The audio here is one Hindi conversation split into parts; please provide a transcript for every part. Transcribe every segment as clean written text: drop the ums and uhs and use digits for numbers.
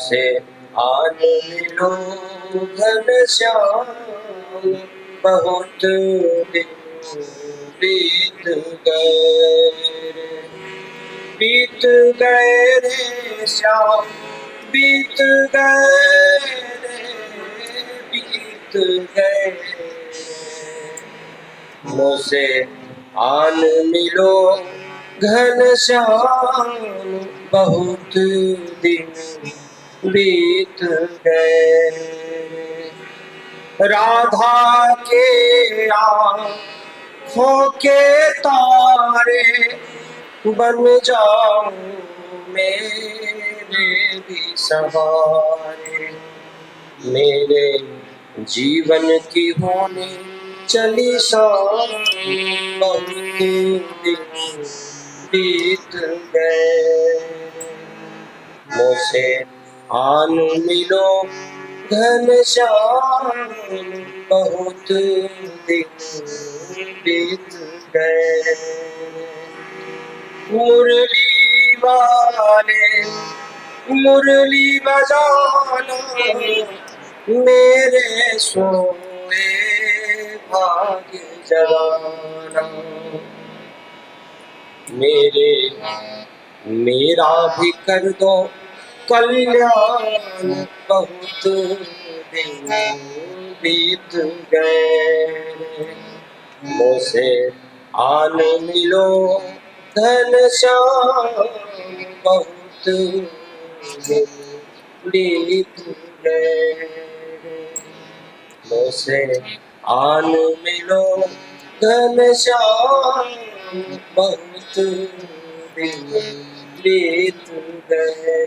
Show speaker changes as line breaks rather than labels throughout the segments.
से आन मिलो घनश्याम, बहुत दिन बीत गए रे, बीत गए रे श्याम, बीत गए रे, बीत गए मुझसे आन मिलो घनश्याम, बहुत दिन बीत गए। राधा के आँखों के तारे बन जाओ मेरे भी सहारे, मेरे जीवन की होने चली शाम, बहुत दिन बीत गए मुझसे आन मिलो घनश्याम, बहुत दिन बीत गए। मुरली वाले मुरली बजाना, मेरे सोए भाग्य जगाना, मेरा भी कर दो कल्याण, बहुत दिन बीत गए मुझसे आन मिलो घनश्याम, बहुत दिन बीत गए मुझसे आन मिलो घनश्याम, बहुत दिन बीत गए।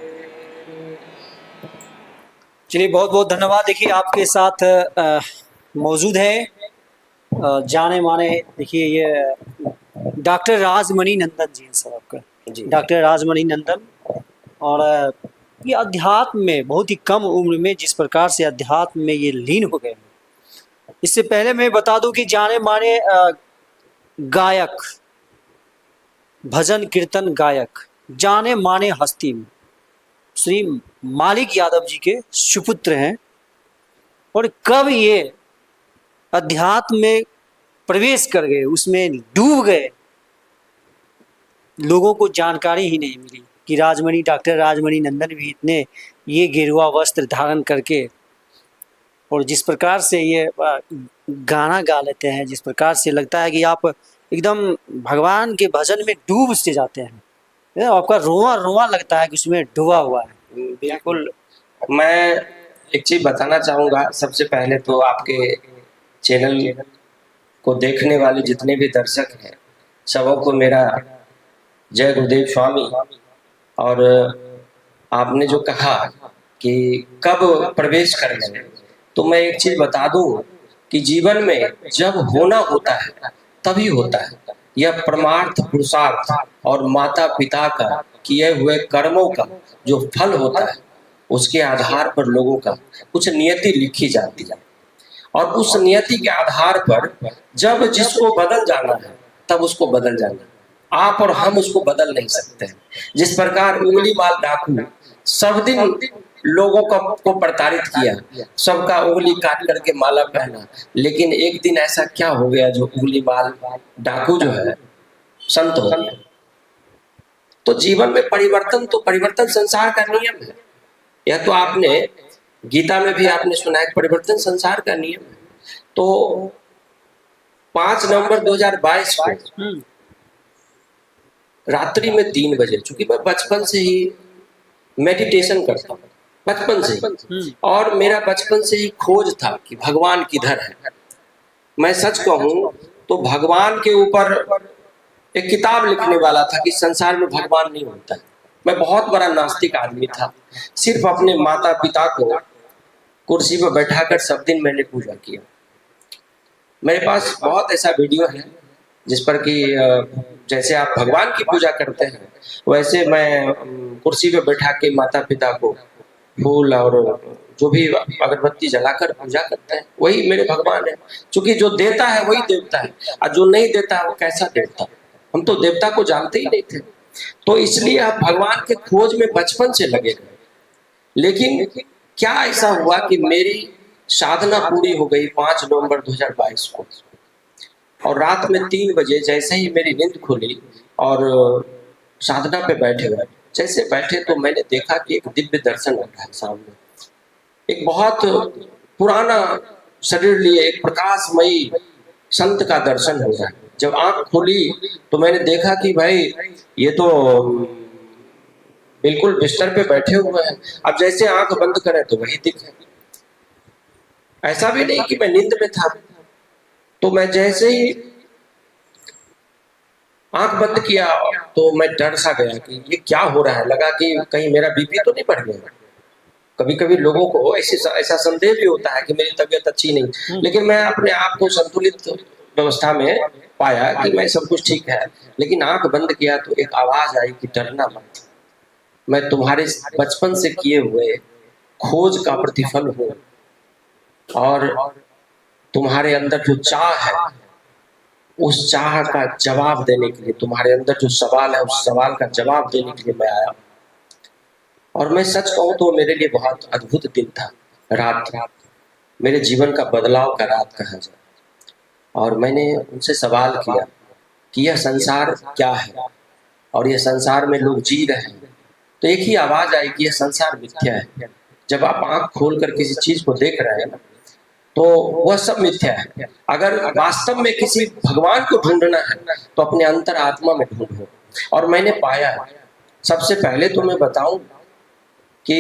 चलिए, बहुत बहुत धन्यवाद। देखिए, आपके साथ मौजूद है जाने माने, देखिए ये डॉक्टर राजमणि नंदन जी हैं सर, आपका डॉक्टर राजमणि नंदन। और ये अध्यात्म में बहुत ही कम उम्र में जिस प्रकार से अध्यात्म में ये लीन हो गए। इससे पहले मैं बता दूं कि जाने माने गायक, भजन कीर्तन गायक, जाने माने हस्ती श्री मालिक यादव जी के सुपुत्र हैं। और कब ये अध्यात्म में प्रवेश कर गए, उसमें डूब गए, लोगों को जानकारी ही नहीं मिली कि राजमणि, डॉक्टर राजमणि नंदन भी इतने ये गेरुआ वस्त्र धारण करके और जिस प्रकार से ये गाना गा लेते हैं, जिस प्रकार से लगता है कि आप एकदम भगवान के भजन में डूब से जाते हैं, आपका रोआ रोआ लगता है कि उसमें डूबा हुआ है।
बिल्कुल। मैं एक चीज बताना चाहूँगा, सबसे पहले तो आपके चैनल को देखने वाले जितने भी दर्शक हैं, सबों को मेरा जय गुरुदेव स्वामी। और आपने जो कहा कि कब प्रवेश कर गए, तो मैं एक चीज बता दूं कि जीवन में जब होना होता है तभी होता है। यह परमार्थ पुरुषार्थ और माता पिता का किए हुए कर्मों का जो फल होता है, उसके आधार पर लोगों का कुछ नियति लिखी जाती है। और उस नियति के आधार पर जब जिसको बदल जाना है तब उसको बदल जाना है। आप और हम उसको बदल नहीं सकते हैं। जिस प्रकार उंगली माल डाकू सब दिन लोगों को प्रताड़ित किया, सबका उंगली काट करके माला पहना, लेकिन एक दिन ऐसा क्या हो गया जो उंगली माल डाकू जो है संत हो गया। तो जीवन में परिवर्तन, तो परिवर्तन संसार का नियम है। यह तो आपने गीता में भी आपने सुना है, परिवर्तन संसार का नियम है। तो 5 नवंबर 2022 को रात्रि में 3 बजे, चूंकि मैं बचपन से ही मेडिटेशन करता हूँ, बचपन से ही, और मेरा बचपन से ही खोज था कि भगवान किधर है। मैं सच कहूँ तो भगवान के ऊपर एक किताब लिखने वाला था कि संसार में भगवान नहीं होता है। मैं बहुत बड़ा नास्तिक आदमी था। सिर्फ अपने माता पिता को कुर्सी पर बैठाकर सब दिन मैंने पूजा किया। मेरे पास बहुत ऐसा वीडियो है जिस पर कि जैसे आप भगवान की पूजा करते हैं, वैसे मैं कुर्सी पे बैठा के माता पिता को फूल और जो भी अगरबत्ती जलाकर पूजा करते हैं, वही मेरे भगवान है। क्योंकि जो देता है वही देवता है, और जो नहीं देता है वो कैसा देवता। हम तो देवता को जानते ही नहीं थे। तो इसलिए आप भगवान के खोज में बचपन से लगे गए। लेकिन क्या ऐसा हुआ कि मेरी साधना पूरी हो गई 5 नवंबर 2022 को, और रात में 3 बजे जैसे ही मेरी नींद खुली और साधना पे बैठे हुए, जैसे बैठे तो मैंने देखा कि एक दिव्य दर्शन हो रहा है सामने। एक बहुत पुराना शरीर लिए एक प्रकाशमयी संत का दर्शन हो रहा है। जब आंख खुली तो मैंने देखा कि भाई ये तो बिल्कुल बिस्तर पे बैठे हुए हैं। अब जैसे आंख बंद करें तो वही दिखे। ऐसा भी नहीं कि मैं नींद में था। तो मैं जैसे ही आंख बंद किया तो मैं डर सा गया कि ये क्या हो रहा है। लगा कि कहीं मेरा बीपी तो नहीं बढ़ गया। कभी कभी लोगों को ऐसा संदेह भी होता है कि मेरी तबीयत अच्छी नहीं, लेकिन मैं अपने आप को संतुलित व्यवस्था में पाया कि मैं सब कुछ ठीक है। लेकिन आंख बंद किया तो एक आवाज आई कि डरना मत, मैं तुम्हारे बचपन से किए हुए खोज का प्रतिफल हूँ, और तुम्हारे अंदर जो चाह है उस चाह का जवाब देने के लिए, तुम्हारे अंदर जो सवाल है उस सवाल का जवाब देने के लिए मैं आया। और मैं सच कहूं तो मेरे लिए बहुत अद्भुत दिन था। रात मेरे जीवन का बदलाव का रात कहा जाए। और मैंने उनसे सवाल किया कि यह संसार क्या है और यह संसार में लोग जी रहे हैं। तो एक ही आवाज आई कि यह संसार मिथ्या है। जब आप आंख खोलकर किसी चीज को देख रहे हैं ना, तो वह सब मिथ्या है। अगर वास्तव में किसी भगवान को ढूंढना है तो अपने अंतर आत्मा में ढूंढो। और मैंने पाया, सबसे पहले तो मैं बताऊं कि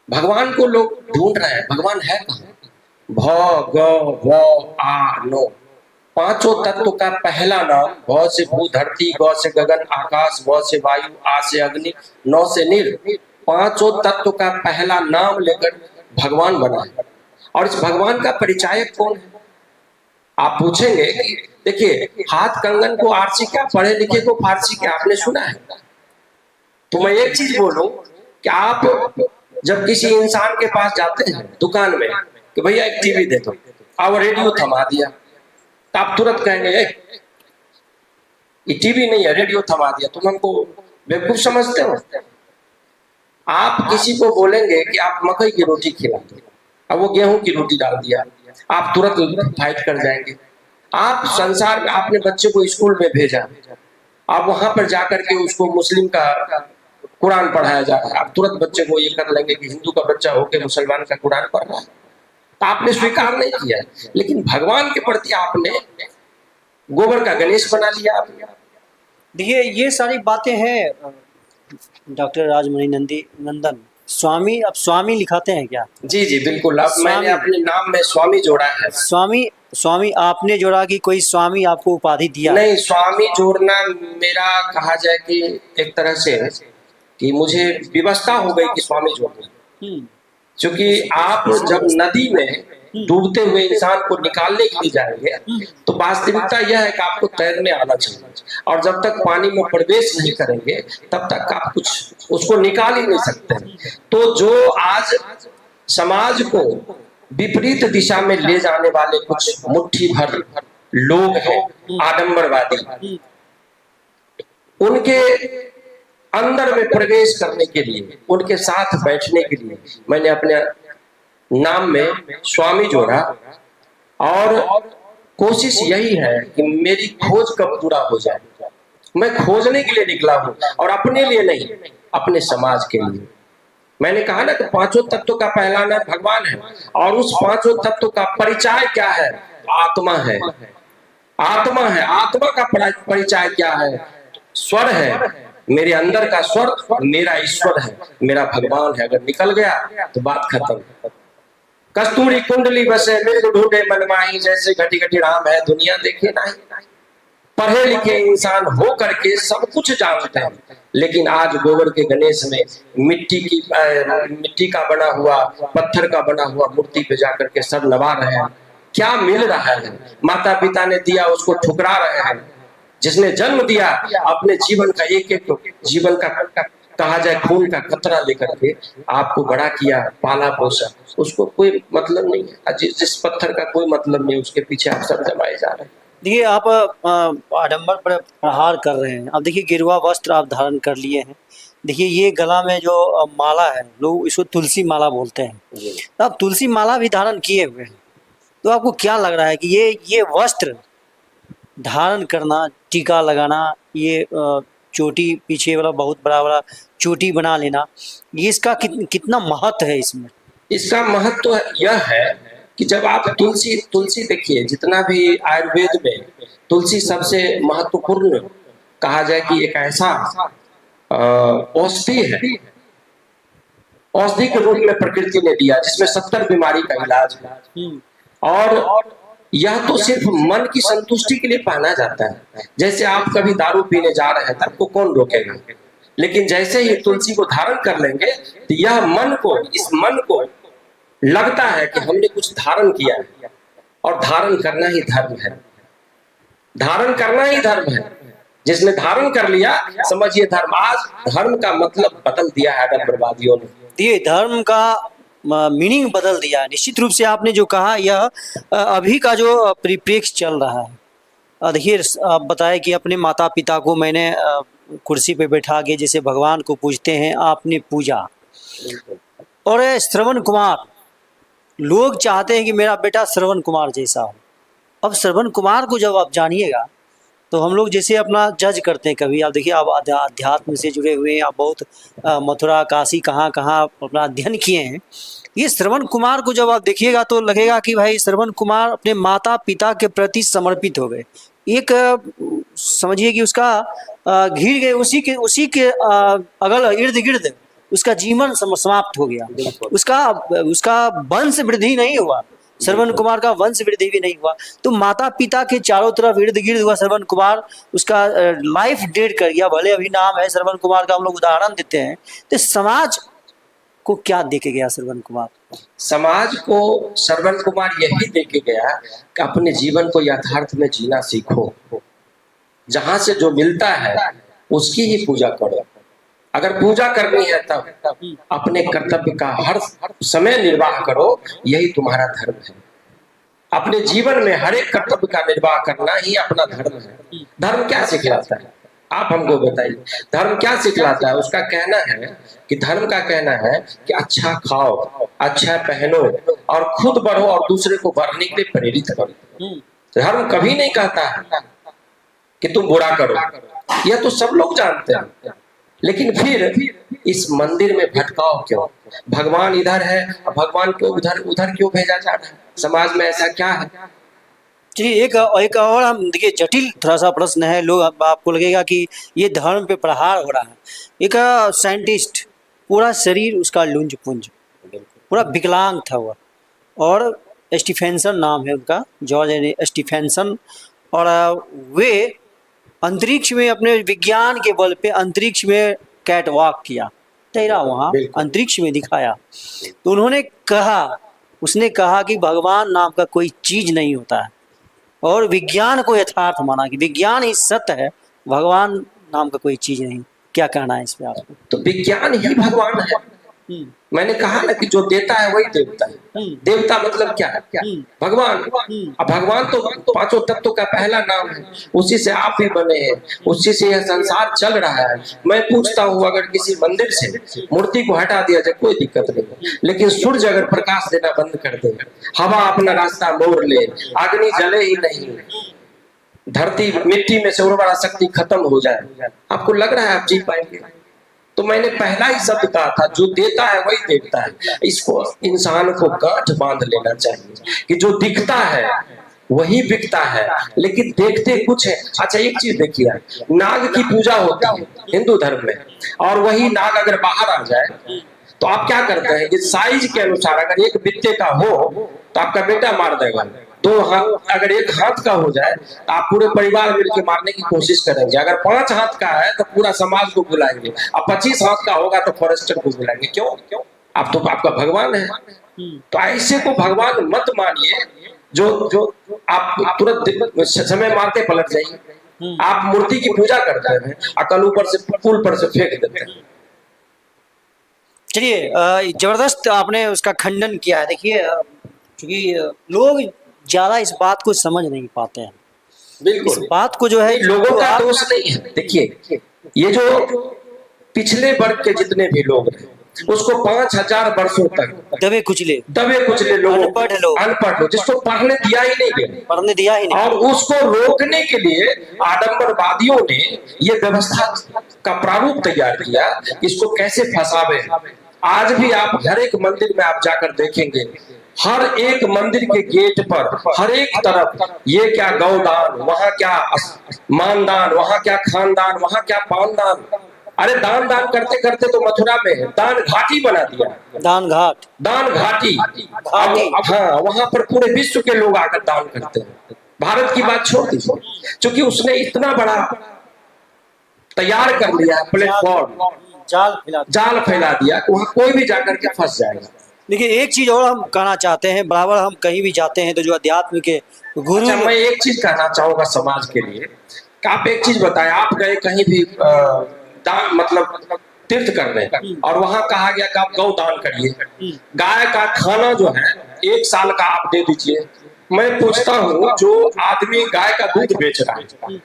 भगवान को लोग ढूंढ रहे हैं, भगवान है कहाँ? भ ग व आ नो, पांचों तत्व का पहला नाम। भ से भू धरती, ग से गगन आकाश, व से वायु, आ से अग्नि, नौ से नीर। पांचों तत्व का पहला नाम लेकर भगवान बना है। और इस भगवान का परिचायक कौन है? आप पूछेंगे कि देखिए, हाथ कंगन को आरसी क्या, पढ़े लिखे को फारसी क्या, आपने सुना है? तो मैं एक चीज बोलूं कि आप जब किसी इंसान के पास जाते हैं दुकान में कि भैया एक टीवी दे दो, और रेडियो थमा दिया, तो आप तुरंत कहेंगे ये टीवी नहीं है, रेडियो थमा दिया, तुम हमको बेवकूफ समझते हो? आप किसी को बोलेंगे कि आप मकई की रोटी खिला दो, अब वो गेहूं की रोटी डाल दिया, आप तुरंत फाइट कर जाएंगे। आप संसार में आपने बच्चे को स्कूल में भेजा, आप वहां पर जाकर के उसको मुस्लिम का कुरान पढ़ाया जा रहा है, आप तुरंत बच्चे को ये कर लेंगे कि हिंदू का बच्चा होकर मुसलमान का कुरान पढ़ रहा है। तो आपने स्वीकार नहीं किया। लेकिन भगवान के प्रति आपने गोबर का गणेश बना लिया।
देखिए ये सारी बातें हैं डॉक्टर राजमणि नंदन। स्वामी, अब स्वामी लिखाते हैं क्या?
जी जी बिल्कुल। अब मैंने अपने नाम में स्वामी जोड़ा है।
स्वामी, स्वामी आपने जोड़ा कि कोई स्वामी आपको उपाधि दिया?
नहीं, स्वामी जोड़ना मेरा कहा जाए कि एक तरह से कि मुझे व्यवस्था हो गई कि स्वामी जोड़ना। क्योंकि आप जब नदी में डूबते हुए इंसान को निकालने के लिए जाएंगे तो वास्तविकता यह है कि आपको तैरने आना चाहिए, और जब तक पानी में प्रवेश नहीं करेंगे तब तक आप कुछ उसको निकाल ही नहीं सकते। तो जो आज समाज को विपरीत दिशा में ले जाने वाले कुछ मुट्ठी भर लोग हैं आडंबरवादी, उनके अंदर में प्रवेश करने के लिए, उनके साथ बैठने के लिए मैंने अपने नाम में स्वामी जोड़ा। और कोशिश यही है कि मेरी खोज कब पूरा हो जाए। मैं खोजने के लिए निकला हूं, और अपने लिए नहीं, अपने समाज के लिए। मैंने कहा ना कि पांचों तत्वों का पहला नाम भगवान है, और उस पांचों तत्वों का परिचय क्या है? आत्मा है। आत्मा है। आत्मा का परिचय क्या है? स्वर है। मेरे अंदर का स्वर मेरा ईश्वर है, मेरा भगवान है। अगर निकल गया तो बात खत्म। कस्तूरी कुंडली बसे मृग ढूंढे मनमाही, जैसे घटी घटी राम है दुनिया देखे नहीं। पढ़े लिखे इंसान हो करके सब कुछ जानते हैं, लेकिन आज गोबर के गणेश में मिट्टी का बना हुआ, पत्थर का बना हुआ मूर्ति पे जाकर के सर नवा रहे हैं। क्या मिल रहा है? माता पिता ने दिया उसको ठुकरा रहे हैं। जिसने जन्म दिया अपने जीवन का एक एक जीवन का कहा जाए खून का कतरा लेकर के आपको बड़ा किया, पाला पोसा, उसको कोई मतलब नहीं है। जिस पत्थर का कोई मतलब नहीं, उसके पीछे आप सब जमाए जा रहे हैं।
देखिए आप आडंबर पर प्रहार कर रहे हैं। अब देखिए गिरवा वस्त्र आप धारण कर लिए हैं, देखिए ये गला में जो माला है, लोग इसको तुलसी माला बोलते हैं।
जी।
तो आप तुलसी माला भी धारण किए हुए हैं, तो आपको क्या लग रहा है कि ये वस्त्र धारण करना, टीका लगाना, ये चोटी पीछे वाला बहुत बड़ा बड़ा चोटी बना लेना, ये इसका कितना महत्व है इसमें?
इसका महत्व यह है कि जब आप तुलसी तुलसी देखिए, जितना भी आयुर्वेद में तुलसी सबसे महत्वपूर्ण कहा जाए कि एक ऐसा औषधि है, औषधि के रूप में प्रकृति ने दिया जिसमें 70 बीमारी का इलाज है। और यह तो सिर्फ मन की संतुष्टि के लिए पहना जाता है। जैसे आप कभी दारू पीने जा रहे हैं तो आपको कौन रोकेगा, लेकिन जैसे ही तुलसी को धारण कर लेंगे तो यह मन को, इस मन को लगता है कि हमने कुछ धारण किया है, और धारण करना ही धर्म है। धारण करना ही धर्म है। जिसने धारण कर लिया समझिए धर्म। आज धर्म का मतलब बदल दिया है बर्बादियों ने।
ये धर्म का मीनिंग बदल दिया है। निश्चित रूप से आपने जो कहा, यह अभी का जो परिप्रेक्ष्य चल रहा है। देखिए आप बताए कि अपने माता पिता को मैंने कुर्सी पे बैठा के जैसे भगवान को पूजते हैं, आपने पूजा। और श्रवण कुमार, लोग चाहते हैं कि मेरा बेटा श्रवण कुमार जैसा हो। अब श्रवण कुमार को जब आप जानिएगा तो हम लोग जैसे अपना जज करते हैं, कभी आप देखिए आप अध्यात्म से जुड़े हुए हैं, आप बहुत मथुरा काशी कहाँ कहाँ अपना अध्ययन किए हैं। ये श्रवण कुमार को जब आप देखिएगा तो लगेगा कि भाई श्रवण कुमार अपने माता पिता के प्रति समर्पित हो गए। एक समझिए कि उसका घिर गए, उसी के अगल इर्द गिर्द उसका जीवन समाप्त हो गया। उसका वंश वृद्धि नहीं हुआ, श्रवण कुमार का वंश वृद्धि भी नहीं हुआ। तो माता पिता के चारों तरफ इर्द गिर्द हुआ श्रवण कुमार, उसका लाइफ डेड कर गया। भले अभी नाम है श्रवण कुमार का, हम लोग उदाहरण देते हैं। तो समाज को क्या दे के गया श्रवण कुमार?
समाज को श्रवण कुमार यही दे के गया कि अपने जीवन को यथार्थ में जीना सीखो। जहां से जो मिलता है उसकी ही पूजा करो। अगर पूजा करनी है तब अपने कर्तव्य का हर समय निर्वाह करो, यही तुम्हारा धर्म है। अपने जीवन में हर एक कर्तव्य का निर्वाह करना ही अपना धर्म है। धर्म क्या सिखलाता है, आप हमको बताइए। धर्म क्या सिखलाता है? उसका कहना है कि धर्म का कहना है कि अच्छा खाओ, अच्छा पहनो, और खुद बढ़ो और दूसरे को बढ़ने के लिए प्रेरित करो। धर्म कभी नहीं कहता है कि तुम बुरा करो, यह तो सब लोग जानते हैं। लेकिन फिर इस मंदिर में भटकाव क्यों? भगवान इधर है, भगवान को उधर उधर क्यों भेजा जा रहा है? समाज में ऐसा क्या है?
जी, एक और हम देखिए जटिल थोड़ा सा प्रश्न है। लोग, आपको लगेगा कि ये धर्म पे प्रहार हो रहा है। एक साइंटिस्ट, पूरा शरीर उसका लुंज पुंज, पूरा विकलांग था वह, और स्टीफेंसन नाम है उनका, जॉर्ज स्टीफेंसन। और वे अंतरिक्ष में अपने विज्ञान के बल पे अंतरिक्ष में कैट वॉक किया, तैरा वहाँ अंतरिक्ष में दिखाया। तो उन्होंने कहा, उसने कहा कि भगवान नाम का कोई चीज नहीं होता है, और विज्ञान को यथार्थ माना कि विज्ञान ही सत्य है, भगवान नाम का कोई चीज नहीं। क्या कहना है इस पे आपको?
तो विज्ञान ही भगवान है। मैंने कहा ना कि जो देता है वही देवता है। देवता मतलब क्या है? भगवान। अब भगवान तो पांचों तत्वों का पहला नाम है, उसी से आप भी बने हैं, उसी से यह संसार चल रहा है। मैं पूछता हूँ, अगर किसी मंदिर से मूर्ति को हटा दिया जाए कोई दिक्कत नहीं, लेकिन सूर्य अगर प्रकाश देना बंद कर दे, हवा अपना रास्ता मोड़ ले, अग्नि जले ही नहीं, धरती मिट्टी में से उर्वरा शक्ति खत्म हो जाए, आपको लग रहा है आप जी पाएंगे? तो मैंने पहला ही शब्द कहा था, जो देता है वही देता है। इसको इंसान को गांठ बांध लेना चाहिए कि जो दिखता है वही बिकता है, लेकिन देखते कुछ है। अच्छा एक चीज देखिए, नाग की पूजा होती है हिंदू धर्म में, और वही नाग अगर बाहर आ जाए तो आप क्या करते हैं कि साइज के अनुसार, अगर एक बित्ते का हो तो आपका बेटा मार देगा, दो हाथ, अगर एक हाथ का हो जाए तो आप पूरे परिवार मिलकर मारने की कोशिश करेंगे। अगर 5 हाथ का है तो पूरा समाज को बुलाएंगे, अब 25 हाथ का होगा तो फॉरेस्टर को बुलाएंगे। क्यों? आप तो आपका भगवान है। तो ऐसे को भगवान मत मानिए जो आप तुरंत समय मारते पलट जाइए। आप मूर्ति की पूजा करते हैं और कल ऊपर से पुल पर से फेंक देते हैं।
चलिए, जबरदस्त आपने उसका खंडन किया है। देखिए, क्योंकि लोग ज्यादा इस बात को समझ नहीं पाते हैं।
बिल्कुल,
इस बात को जो है
लोगों का दोष नहीं है। देखिए, ये जो पिछले वर्ग के जितने भी लोग हैं उसको 5,000 वर्षों तक
दबे कुचले
लोगों,
अनपढ़ लोग,
अनपढ़ लोग जिसको पढ़ने दिया ही नहीं गया,
पढ़ने दिया ही नहीं,
और उसको रोकने के लिए आडंबरवादियों ने ये व्यवस्था का प्रारूप तैयार किया, इसको कैसे फंसावे। आज भी आप हर एक मंदिर में आप जाकर देखेंगे, हर एक मंदिर के गेट पर हर एक तरफ ये क्या गौदान, वहां क्या मानदान, वहां क्या खानदान, वहां क्या पानदान। अरे दान दान करते करते तो मथुरा में दान घाटी बना दिया,
दान घाट,
दान घाटी। अब हाँ, वहां पर पूरे विश्व के लोग आकर दान करते हैं। भारत की बात छोड़ दीजिए, क्योंकि उसने इतना बड़ा तैयार कर लिया प्लेटफॉर्म, जाल फैला दिया कि वहां कोई भी जाकर के फंस जाएगा।
देखिए एक चीज और हम कहना चाहते हैं, बराबर हम कहीं भी जाते हैं तो जो अध्यात्म के गुरु,
अच्छा, मैं एक चीज कहना चाहूंगा समाज के लिए कि आप एक चीज बताएं, आप गए कहीं भी दान मतलब तीर्थ करने और वहां कहा गया कि आप गौ दान करिए, गाय का खाना जो है 1 साल का आप दे दीजिए। मैं पूछता हूँ, जो आदमी गाय का दूध बेच रहा है,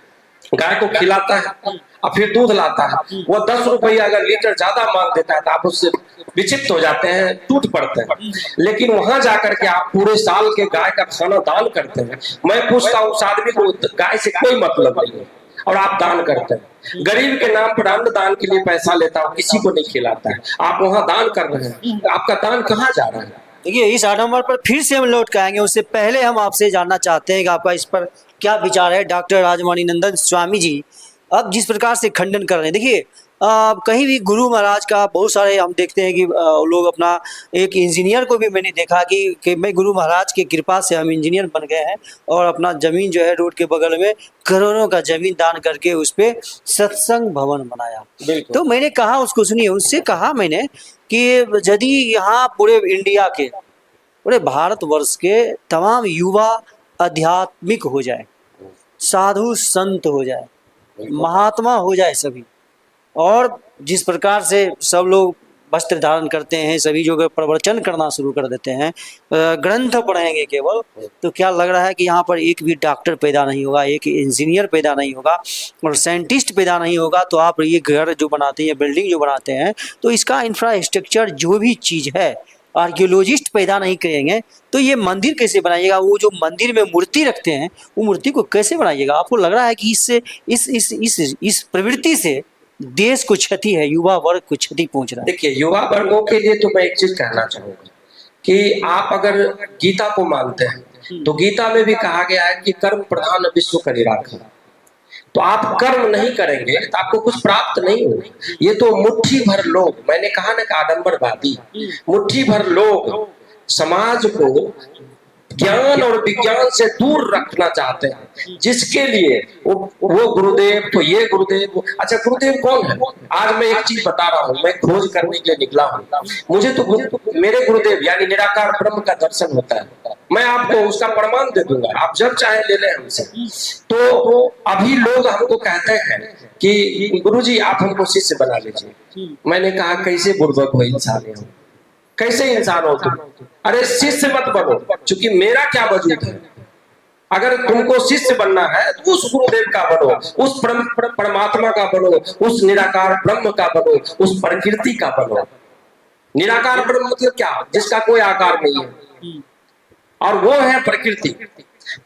गाय को खिलाता है और फिर दूध लाता है, वो 10 रुपया अगर लीटर ज्यादा मांग देता है तो आप उससे विचित्र हो जाते हैं, टूट पड़ते हैं। लेकिन वहां जाकर के आप पूरे साल के गाय का खाना दान करते हैं। मैं पूछता हूँ, उस आदमी को गाय से कोई मतलब नहीं है और आप दान करते हैं। गरीब के नाम पर अन्न दान के लिए पैसा लेता है, किसी को नहीं खिलाता है, आप वहां दान कर रहे हैं, आपका दान कहाँ जा रहा है?
देखिए इस आडंबर पर फिर से हम लौट के आएंगे, उससे पहले हम आपसे जानना चाहते हैं कि आपका इस पर क्या विचार है। डॉक्टर राजमणि नंदन स्वामी जी अब जिस प्रकार से खंडन कर रहे हैं, देखिए कहीं भी गुरु महाराज का बहुत सारे हम देखते हैं कि लोग अपना, एक इंजीनियर को भी मैंने देखा कि मैं गुरु महाराज की कृपा से हम इंजीनियर बन गए हैं और अपना ज़मीन जो है रोड के बगल में करोड़ों का ज़मीन दान करके उस पर सत्संग भवन बनाया। तो मैंने कहा उसको, सुनिए, उससे कहा मैंने कि यदि यहाँ पूरे इंडिया के, पूरे भारतवर्ष के तमाम युवा आध्यात्मिक हो जाए, साधु संत हो जाए, महात्मा हो जाए सभी, और जिस प्रकार से सब लोग वस्त्र धारण करते हैं, सभी जो प्रवचन करना शुरू कर देते हैं, ग्रंथ पढ़ेंगे केवल, तो क्या लग रहा है कि यहाँ पर एक भी डॉक्टर पैदा नहीं होगा, एक इंजीनियर पैदा नहीं होगा और साइंटिस्ट पैदा नहीं होगा। तो आप ये घर जो बनाते हैं, बिल्डिंग जो बनाते हैं, तो इसका इंफ्रास्ट्रक्चर जो भी चीज़ है, आर्कियोलॉजिस्ट पैदा नहीं करेंगे तो ये मंदिर कैसे बनाइएगा? वो जो मंदिर में मूर्ति रखते हैं, वो मूर्ति को कैसे बनाइएगा? आपको लग रहा है कि इससे इस प्रवृत्ति से देश को क्षति है, युवा वर्ग को क्षति पहुंच रहा है?
देखिए, युवा वर्गों के लिए तो मैं एक चीज कहना चाहूंगा कि आप अगर गीता को मानते हैं तो गीता में भी कहा गया है कि कर्म प्रधान विश्व करिराखा। तो आप कर्म नहीं करेंगे तो आपको कुछ प्राप्त नहीं होगा। ये तो मुट्ठी भर लोग, मैंने कहा ना कि आडंबरवादी, मुट्ठी भर लोग समाज को ज्ञान और विज्ञान से दूर रखना चाहते हैं, जिसके लिए वो गुरुदेव, तो ये गुरुदेव। अच्छा, गुरुदेव कौन है? आज मैं एक चीज बता रहा हूँ, मैं खोज करने के लिए निकला हूँ, मुझे तो मेरे गुरुदेव यानी निराकार ब्रह्म का दर्शन होता है। मैं आपको उसका प्रमाण दे दूंगा, आप जब चाहे ले लें हमसे। तो अभी लोग हमको कहते हैं कि गुरुजी आप हमको शिष्य बना लीजिए। मैंने कहा कैसे बुर्बक हो इंसान हो, कैसे इंसान हो तुम? अरे शिष्य मत बनो, क्योंकि मेरा क्या वजूद है। अगर तुमको शिष्य बनना है तो उस गुरुदेव का बनो, उस परमात्मा का बनो, उस निराकार ब्रह्म का बनो, उस प्रकृति का बनो। निराकार ब्रह्म मतलब क्या? जिसका कोई आकार नहीं है, और वो है प्रकृति।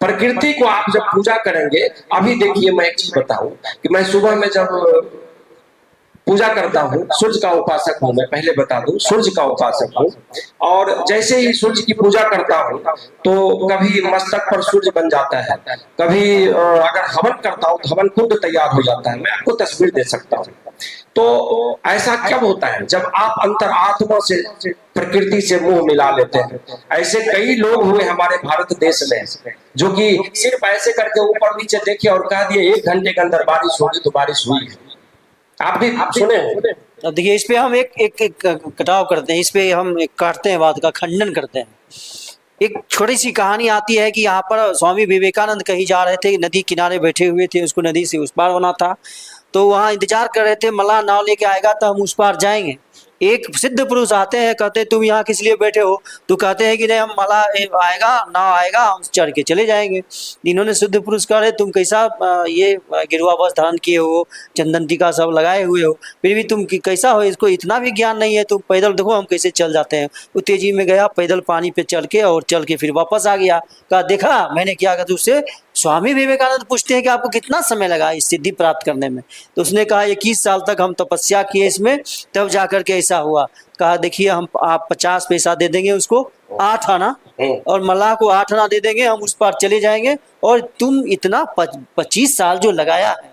प्रकृति को आप जब पूजा करेंगे, अभी देखिए मैं एक चीज बताऊं कि मैं सुबह में जब पूजा करता हूँ, सूर्य का उपासक हूँ मैं, पहले बता दूं सूर्य का उपासक हूँ। और जैसे ही सूर्य की पूजा करता हूँ तो कभी मस्तक पर सूर्य बन जाता है, कभी अगर हवन करता हूँ तो हवन कुंड तैयार हो जाता है। मैं आपको तस्वीर दे सकता हूँ। तो ऐसा कब होता है? जब आप अंतरात्मा से, प्रकृति से मुंह मिला लेते हैं। ऐसे कई लोग हुए हमारे भारत देश में जो कि सिर्फ ऐसे करके ऊपर नीचे देखे और कह दिए 1 घंटे के अंदर बारिश होगी, तो बारिश हुई है। आप भी सुने होंगे।
अब देखिए इस पे हम एक कटाव करते हैं, इस पे हम एक काटते हैं, बात का खंडन करते हैं। एक छोटी सी कहानी आती है कि यहाँ पर स्वामी विवेकानंद कहीं जा रहे थे, नदी किनारे बैठे हुए थे, उसको नदी से उस पार होना था, तो वहाँ इंतजार कर रहे थे, मल्लाह नाव लेके आएगा तो हम उस पार जाएंगे। एक सिद्ध पुरुष आते हैं, कहते हैं तुम यहाँ किस लिए बैठे हो? तो कहते हैं कि नहीं, हम मला आएगा ना आएगा हम चढ़ के चले जाएंगे। इन्होंने सिद्ध पुरुष कह रहे तुम कैसा ये गिरुआ वस्त्र धारण किए हो, चंदन टीका सब लगाए हुए हो, फिर भी तुम कैसा हो, इसको इतना भी ज्ञान नहीं है, तुम पैदल देखो हम कैसे चल जाते हैं। वो तेजी में गया पैदल पानी पे चल के और चल के फिर वापस आ गया। कहा देखा मैंने क्या कहा तुझसे? स्वामी विवेकानंद पूछते हैं कि आपको कितना समय लगा इस सिद्धि प्राप्त करने में? तो उसने कहा 21 साल तक हम तपस्या किए इसमें, तब जाकर के ऐसा हुआ। कहा देखिए हम आप 50 पैसा दे देंगे उसको, 8 आना, और मल्लाह को 8 आना दे देंगे, हम उस पार चले जाएंगे। और तुम इतना 25 साल जो लगाया है,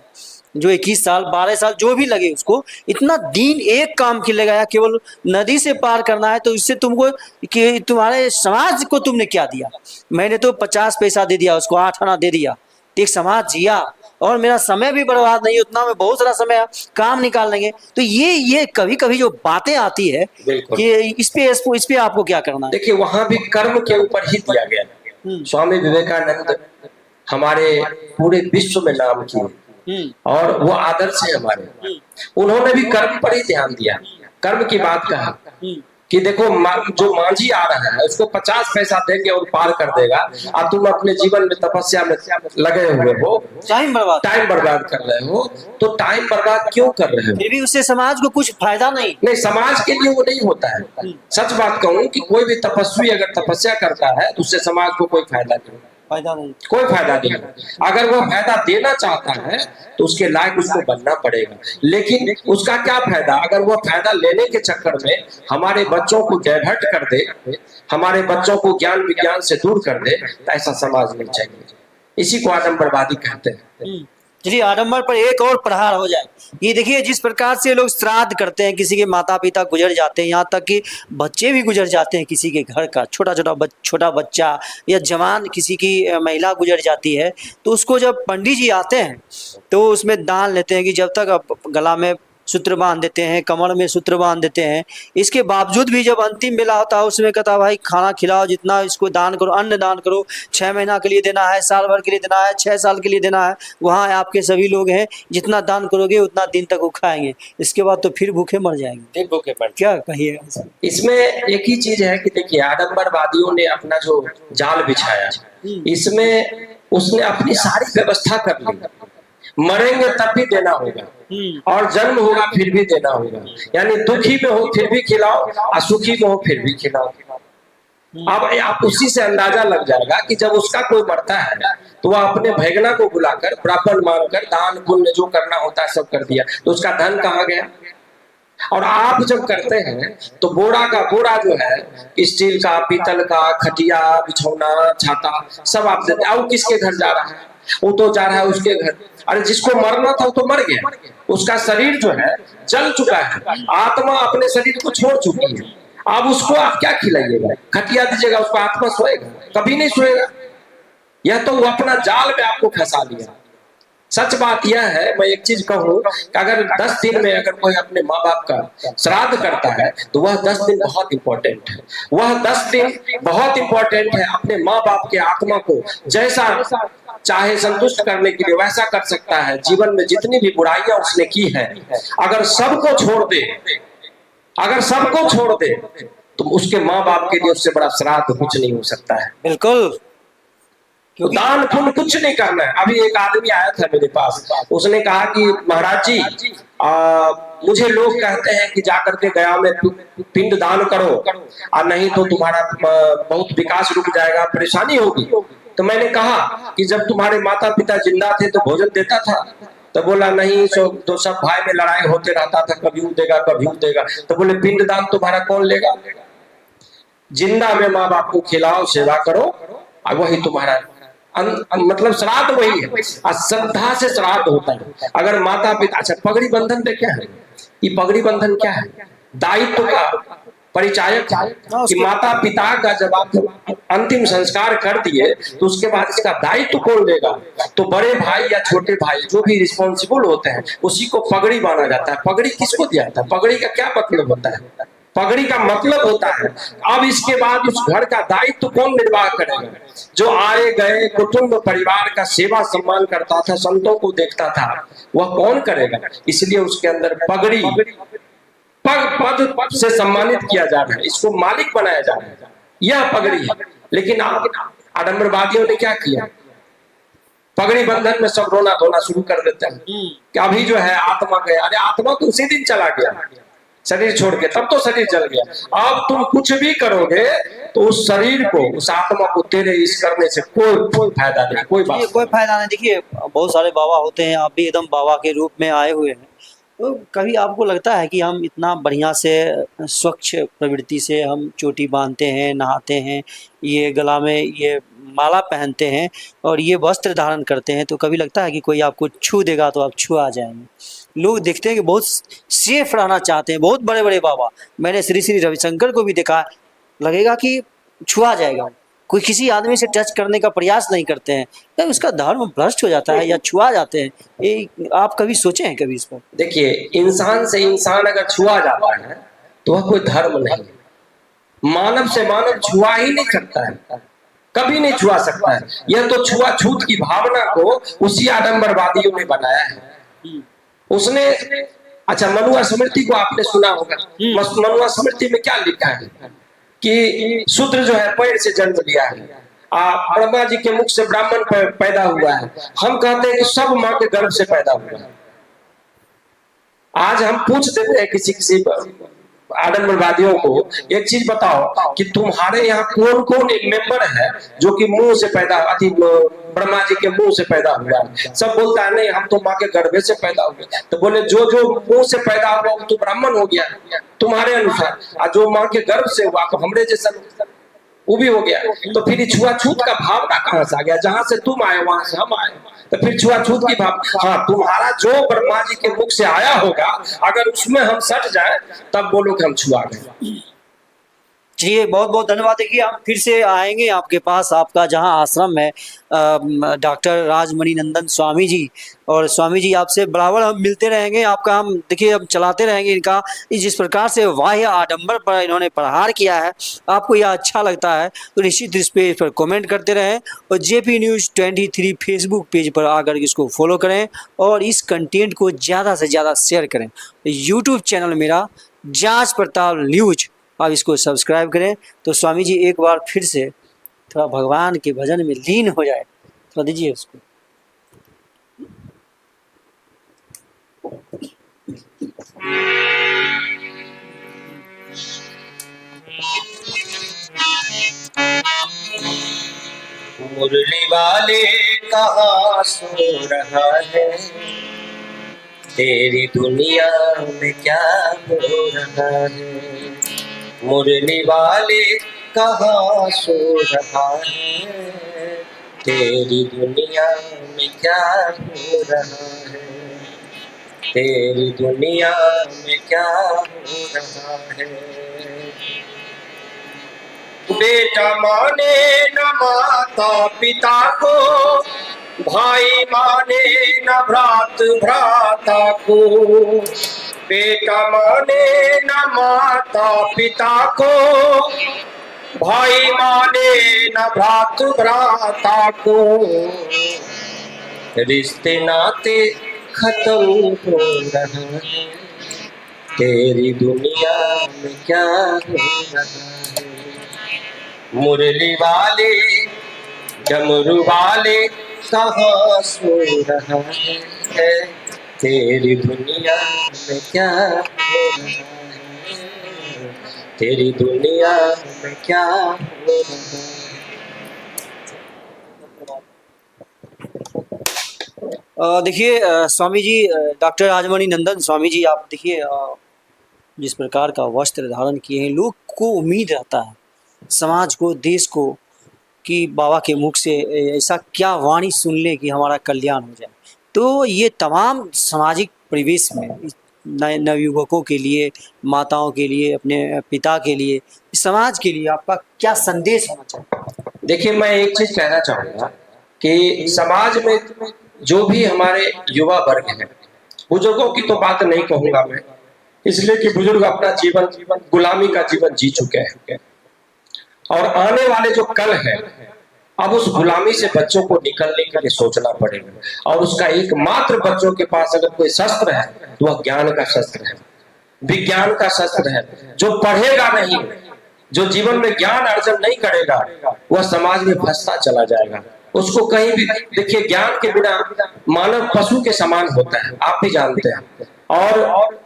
जो 21 साल 12 साल जो भी लगे उसको, इतना दिन एक काम के लगाया, केवल नदी से पार करना है, तो इससे तुमको कि तुम्हारे समाज को तुमने क्या दिया? मैंने तो 50 पैसा दे दिया उसको, 8 आना दे दिया, एक समाज जिया, और मेरा समय भी बर्बाद नहीं, उतना में बहुत सारा समय काम निकाल लेंगे। तो ये कभी कभी जो बातें आती है कि इस पे आपको क्या करना है?
देखिए वहां भी कर्म के ऊपर ही दिया गया। स्वामी विवेकानंद हमारे पूरे विश्व में नाम किए और वो आदर्श है हमारे। उन्होंने भी कर्म पर ही ध्यान दिया, कर्म की बात कहा कि देखो जो मांझी आ रहा है उसको 50 पैसा देंगे और पार कर देगा, और तुम अपने जीवन में तपस्या में लगे हुए हो, टाइम बर्बाद कर रहे हो। तो टाइम बर्बाद क्यों कर रहे हो?
फिर भी उससे समाज को कुछ फायदा नहीं
समाज के लिए वो नहीं होता है। सच बात कहूं कि कोई भी तपस्वी अगर तपस्या करता है तो उससे समाज को कोई फायदा नहीं, कोई फायदा नहीं। अगर वो फायदा देना चाहता है तो उसके लायक उसको बनना पड़ेगा। लेकिन उसका क्या फायदा अगर वो फायदा लेने के चक्कर में हमारे बच्चों को डाइवर्ट कर दे, हमारे बच्चों को ज्ञान विज्ञान से दूर कर दे, तो ऐसा समाज नहीं चाहिए। इसी को आडम्बरवादी कहते हैं।
चलिए आडम्बर पर एक और प्रहार हो जाए। ये देखिए जिस प्रकार से लोग श्राद्ध करते हैं, किसी के माता पिता गुजर जाते हैं, यहाँ तक कि बच्चे भी गुजर जाते हैं, किसी के घर का छोटा बच्चा या जवान किसी की महिला गुजर जाती है, तो उसको जब पंडित जी आते हैं तो उसमें दान लेते हैं कि जब तक आप गला में सूत्र बांध देते हैं, कमर में सूत्र बांध देते हैं, इसके बावजूद भी जब अंतिम बेला होता है उसमें कहता है भाई खाना खिलाओ, जितना इसको दान करो, अन्न दान करो, 6 महीना के लिए देना है, साल भर के लिए देना है, 6 साल के लिए देना है, वहाँ आपके सभी लोग हैं, जितना दान करोगे उतना दिन तक वो खाएंगे, इसके बाद तो फिर भूखे मर जाएंगे।
फिर भूखे मर,
क्या कहिएगा?
इसमें एक ही चीज है कि देखिए आडम्बरवादियों ने अपना जो जाल बिछाया, इसमें उसने अपनी सारी व्यवस्था कर ली। मरेंगे तब भी देना होगा और जन्म होगा फिर भी देना होगा, यानी दुखी में हो फिर भी खिलाओ और सुखी में हो फिर भी खिलाओ। अब आप उसी से अंदाजा लग जाएगा कि जब उसका कोई मरता है तो वह अपने भैगना को बुलाकर ब्राह्मण मानकर दान पुण्य जो करना होता है सब कर दिया, तो उसका धन कहाँ गया? और आप जब करते हैं तो बोरा का बोरा जो है, स्टील का, पीतल का, खटिया, बिछौना, छाता सब आप देते हैं। किसके घर जा रहा है? वो तो जा रहा है उसके घर। अरे जिसको मरना था वो तो मर गया, उसका शरीर जो है जल चुका है, आत्मा अपने शरीर को छोड़ चुकी है। अब उसको आप क्या खिलाइएगा? खटिया दीजिएगा, उसको आत्मा सोएगा? कभी नहीं सोएगा। यह तो वो अपना जाल में आपको फंसा लिया। सच बात यह है, मैं एक चीज कहूँ कि अगर 10 दिन में अगर कोई अपने माँ बाप का श्राद्ध करता है तो वह 10 दिन बहुत इंपॉर्टेंट है। वह 10 दिन बहुत इंपॉर्टेंट है। अपने माँ बाप के आत्मा को जैसा चाहे संतुष्ट करने के लिए वैसा कर सकता है। जीवन में जितनी भी बुराइयां उसने की है, अगर सबको छोड़ दे तो उसके माँ बाप के लिए उससे बड़ा श्राद्ध कुछ नहीं हो सकता है।
बिल्कुल,
तो दान पुण्य कुछ नहीं करना है। अभी एक आदमी आया था मेरे पास, उसने कहा कि महाराज जी मुझे लोग कहते हैं कि जाकर के गया में पिंड दान करो और नहीं तो तुम्हारा बहुत विकास रुक जाएगा, परेशानी होगी। तो मैंने कहा कि जब तुम्हारे माता पिता जिंदा थे तो भोजन देता था? तो बोला नहीं, तो सब भाई में लड़ाई होते रहता था, कभी वो देगा कभी वो देगा। तो बोले पिंड दान तुम्हारा कौन लेगा? जिंदा में माँ बाप को खिलाओ, सेवा करो, और वही तुम्हारा मतलब श्राद्ध वही है। श्रद्धा से श्राद्ध होता है। अगर माता पिता, अच्छा पगड़ी बंधन पे क्या है? ये पगड़ी बंधन क्या है? दायित्व का परिचायक कि माता पिता का जब आप अंतिम संस्कार कर दिए तो उसके बाद इसका दायित्व कौन लेगा? तो बड़े भाई या छोटे भाई जो भी रिस्पॉन्सिबल होते हैं उसी को पगड़ी माना जाता है। पगड़ी किसको दिया जाता है? पगड़ी का क्या मतलब होता है? पगड़ी का मतलब होता है अब इसके बाद उस घर का दायित्व कौन निर्वाह करेगा? जो आए गए कुटुंब परिवार का सेवा सम्मान करता था, संतों को देखता था, वह कौन करेगा? इसलिए उसके अंदर पगड़ी पद से सम्मानित किया जा रहा है, इसको मालिक बनाया जा रहा है, यह पगड़ी है। लेकिन आडंबरवादियों ने क्या किया, पगड़ी बंधन में सब रोना धोना शुरू कर देते हैं कि अभी जो है आत्मा गया। अरे आत्मा तो उसी दिन चला गया शरीर छोड़ के, तब तो शरीर जल गया। अब तुम कुछ भी करोगे तो उस शरीर को, उस आत्मा को तेरे इस करने से कोई फायदा नहीं, कोई
फायदा नहीं। देखिए बहुत सारे बाबा होते हैं, आप भी एकदम बाबा के रूप में आए हुए हैं, तो कभी आपको लगता है कि हम इतना बढ़िया से स्वच्छ प्रवृत्ति से हम चोटी बांधते हैं, नहाते हैं, ये गला में ये माला पहनते हैं और ये वस्त्र धारण करते हैं, तो कभी लगता है कि कोई आपको छू देगा तो आप छुआ जाएंगे? लोग देखते हैं कि बहुत सेफ रहना चाहते हैं, बहुत बड़े बड़े बाबा, मैंने श्री श्री रविशंकर को भी देखा, लगेगा कि छुआ जाएगा, कोई किसी आदमी से टच करने का प्रयास नहीं करते हैं, तो उसका धर्म भ्रष्ट हो जाता है या छुआ जाते हैं। ये आप कभी सोचे हैं कभी इस पर?
देखिए, इंसान से इंसान अगर छुआ जाता है तो वह कोई धर्म नहीं है। मानव से मानव छुआ ही नहीं सकता है, कभी नहीं छुआ सकता है। यह तो छुआछूत की भावना को उसी आडंबरवादियों ने बनाया है। उसने, अच्छा, मनुआ स्मृति को आपने सुना होगा। मनुआ स्मृति में क्या लिखा है कि शूद्र जो है पैर से जन्म लिया है, ब्रह्मा जी के मुख से ब्राह्मण पैदा हुआ है। हम कहते हैं कि सब माँ के गर्भ से पैदा हुआ है। आज हम पूछ देते हैं किसी आडंबरवादियों को, एक चीज बताओ कि तुम्हारे यहाँ कौन कौन मेंबर है जो कि मुंह से पैदा, ब्रह्मा जी के मुंह से पैदा हुआ है? सब बोलता है नहीं, हम तो माँ के गर्भे से पैदा हुए। तो बोले जो जो मुंह से पैदा हुआ वो तो ब्राह्मण हो गया तुम्हारे अनुसार, और जो माँ के गर्भ से हुआ तो हमरे जैसा वो भी हो गया। तो फिर छुआछूत का भावना कहां से आ गया? जहां से तुम आए वहां से हम आए, तो फिर छुआछूत की भाव। हाँ, तुम्हारा जो ब्रह्मा जी के मुख से आया होगा, अगर उसमें हम सट जाए तब बोलो कि हम छुआ गए।
चलिए, बहुत बहुत धन्यवाद। देखिए हम फिर से आएंगे आपके पास, आपका जहां आश्रम है डॉक्टर राजमणि नंदन स्वामी जी, और स्वामी जी आपसे बराबर हम मिलते रहेंगे, आपका हम देखिए अब चलाते रहेंगे इनका। जिस प्रकार से बाह्य आडंबर पर इन्होंने प्रहार किया है, आपको यह अच्छा लगता है तो निश्चित इस पर कमेंट करते रहें, और जेपी न्यूज़ 23 फेसबुक पेज पर आकर इसको फॉलो करें और इस कंटेंट को ज़्यादा से ज़्यादा शेयर करें। यूट्यूब चैनल मेरा जांच पड़ताल न्यूज, आप इसको सब्सक्राइब करें। तो स्वामी जी एक बार फिर से थोड़ा भगवान के भजन में लीन हो जाए, थोड़ा दीजिए उसको।
मुरली वाले कहाँ सो रहा है, तेरी दुनिया में क्या हो रहा है? मुरली वाले कहाँ सो रहा है, तेरी दुनिया में क्या हो रहा है? तेरी दुनिया में क्या हो रहा है? बेटा माने न माता पिता को, भाई माने न भ्रात भ्राता को। बेटा माने न माता पिता को, भाई माने न भ्रात भ्राता को। रिश्ते नाते खत्म हो रहा है, तेरी दुनिया में क्या हो रहा है? मुरली वाले डमरू वाले कहाँ सो रहा है, तेरी दुनिया में क्या हो रहा है? तेरी दुनिया में क्या हो रहा है?
देखिए स्वामी जी, डॉक्टर राजमणि नंदन स्वामी जी, आप देखिए जिस प्रकार का वस्त्र धारण किए हैं, लोग को उम्मीद रहता है, समाज को, देश को, कि बाबा के मुख से ऐसा क्या वाणी सुन ले कि हमारा कल्याण हो जाए। तो ये तमाम सामाजिक परिवेश में नवयुवकों के लिए, माताओं के लिए, अपने पिता के लिए, समाज के लिए आपका क्या संदेश होना चाहिए?
देखिए, मैं एक चीज कहना चाहूंगा कि समाज में जो भी हमारे युवा वर्ग है, बुजुर्गों की तो बात नहीं कहूंगा मैं, इसलिए कि बुजुर्ग अपना जीवन गुलामी का जीवन जी चुके हैं, और आने वाले जो कल है, अब उस गुलामी से बच्चों को निकलने के लिए सोचना पड़ेगा। और उसका एकमात्र बच्चों के पास अगर कोई शस्त्र है तो वह ज्ञान का शस्त्र है। विज्ञान का शस्त्र है। जो पढ़ेगा नहीं, जो जीवन में ज्ञान अर्जन नहीं करेगा, वह समाज में फंसता चला जाएगा। उसको कहीं भी देखिए, ज्ञान के बिना मानव पशु के समान होता है, आप भी जानते हैं। और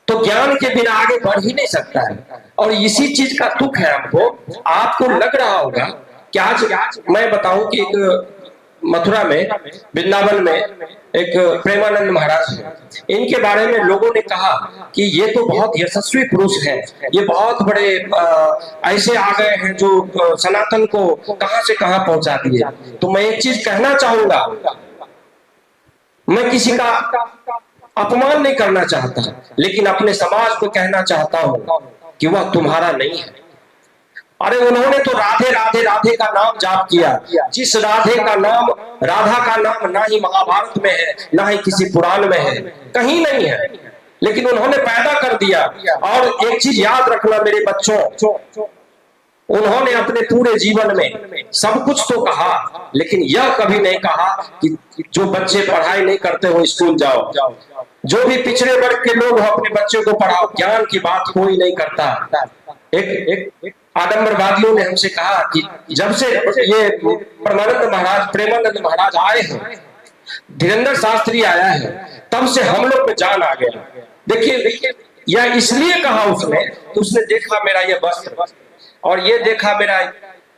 तो ज्ञान के बिना आगे बढ़ ही नहीं सकता है। और इसी चीज का दुख है हमको। आपको लग रहा होगा कि आज मैं बताऊं कि एक मथुरा में, वृंदावन में एक प्रेमानंद महाराज है। इनके बारे में लोगों ने कहा कि ये तो बहुत यशस्वी पुरुष हैं, ये बहुत बड़े ऐसे आ गए हैं जो सनातन को कहां से कहां पहुंचा दिए। तो मैं एक चीज कहना चाहूंगा, मैं किसी का अपमान नहीं करना चाहता, लेकिन अपने समाज को कहना चाहता हूं कि वह तुम्हारा नहीं है। अरे उन्होंने तो राधे राधे राधे का नाम जाप किया। जिस राधे का नाम, राधा का नाम ना ही महाभारत में है, ना ही किसी पुराण में है, कहीं नहीं है, लेकिन उन्होंने पैदा कर दिया। और एक चीज याद रखना मेरे बच्चों, उन्होंने अपने पूरे जीवन में सब कुछ तो कहा, लेकिन यह कभी नहीं कहा कि जो बच्चे पढ़ाई नहीं करते हो स्कूल जाओ, जो भी पिछड़े वर्ग के लोग हो अपने बच्चों को पढ़ाओ। ज्ञान की बात कोई नहीं करता। एक आडंबरवादियों ने हमसे कहा कि जब से ये प्रेमानंद महाराज आए हैं, धीरेन्द्र शास्त्री आया है, तब से हम लोग में जान आ गया। देखिए, यह इसलिए कहा उसने देखा मेरा ये वस्त्र, और ये देखा मेरा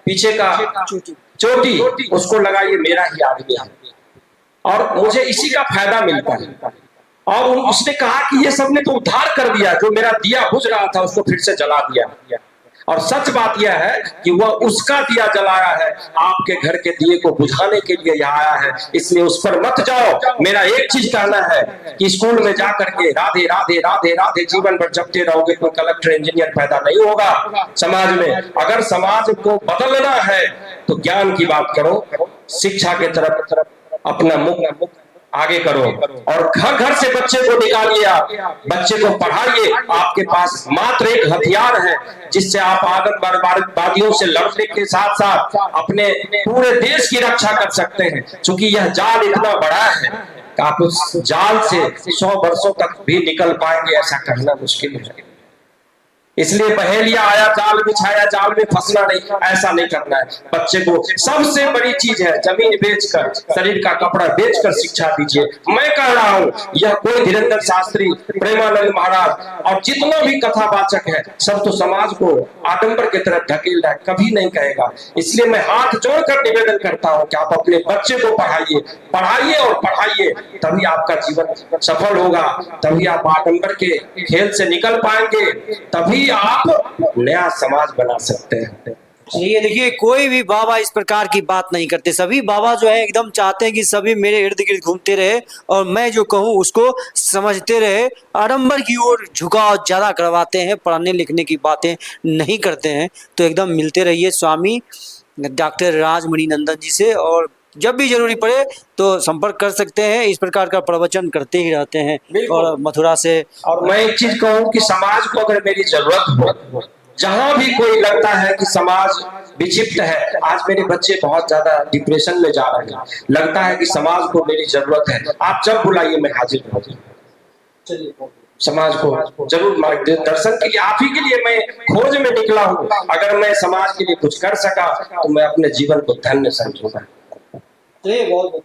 पीछे का चोटी, उसको लगा ये मेरा ही आदमी है और मुझे इसी का फायदा मिलता है। और उसने कहा कि ये सबने तो उद्धार कर दिया, जो मेरा दिया बुझ रहा था उसको फिर से जला दिया। और सच बात यह है कि वह उसका दिया जलाया है, आपके घर के दिए को बुझाने के लिए यह आया है। इसलिए उस पर मत जाओ। मेरा एक चीज कहना है कि स्कूल में जाकर के राधे राधे राधे राधे जीवन भर जपते रहोगे, कोई कलेक्टर इंजीनियर पैदा नहीं होगा समाज में। अगर समाज को बदलना है तो ज्ञान की बात करो, शिक्षा के तरफ अपना मुख आगे करो, और घर घर से बच्चे को निकालिए, आप बच्चे को पढ़ाइए। आपके पास मात्र एक हथियार है जिससे आप आतंकवादियों से लड़ने के साथ साथ अपने पूरे देश की रक्षा कर सकते हैं। क्योंकि यह जाल इतना बड़ा है कि आप उस जाल से 100 वर्षों तक भी निकल पाएंगे, ऐसा कहना मुश्किल है। इसलिए पहेलिया आया जाल बिछाया, जाल में फंसना नहीं, ऐसा नहीं करना है। बच्चे को सबसे बड़ी चीज है, जमीन बेचकर, शरीर का कपड़ा बेचकर शिक्षा दीजिए। मैं कह रहा हूँ, यह कोई धीरेन्द्र शास्त्री, प्रेमानंद महाराज और जितना भी कथावाचक है, सब तो समाज को आडंबर की तरफ धकेल रहा है, कभी नहीं कहेगा। इसलिए मैं हाथ जोड़कर निवेदन करता हूँ कि आप अपने बच्चे को पढ़ाइए, पढ़ाइए और पढ़ाइए, तभी आपका जीवन सफल होगा, तभी आप आडंबर के खेल से निकल पाएंगे, तभी आप नया समाज बना सकते हैं।
ये देखिए, कोई भी बाबा इस प्रकार की बात नहीं करते। सभी बाबा जो है एकदम चाहते हैं कि सभी मेरे इर्द गिर्द घूमते रहे और मैं जो कहूँ उसको समझते रहे। आडंबर की ओर झुकाव ज्यादा करवाते हैं, पढ़ने लिखने की बातें नहीं करते हैं। तो एकदम मिलते रहिए स्वामी डॉक्टर राजमणि नंदन जी से, और जब भी जरूरी पड़े तो संपर्क कर सकते हैं। इस प्रकार का प्रवचन करते ही रहते हैं और मथुरा से।
और मैं एक चीज कहूँ कि समाज को अगर मेरी जरूरत हो, जहां भी कोई लगता है कि समाज विक्षिप्त है, आज मेरे बच्चे बहुत ज्यादा डिप्रेशन में जा रहे हैं, लगता है कि समाज को मेरी जरूरत है, आप जब बुलाइए मैं हाजिर हूँ। समाज को जरूर मार्गदर्शन के लिए, आप ही के लिए मैं खोज में निकला हूँ। अगर मैं समाज के लिए कुछ कर सका तो मैं अपने जीवन को धन्य समझूंगा।
बहुत बहुत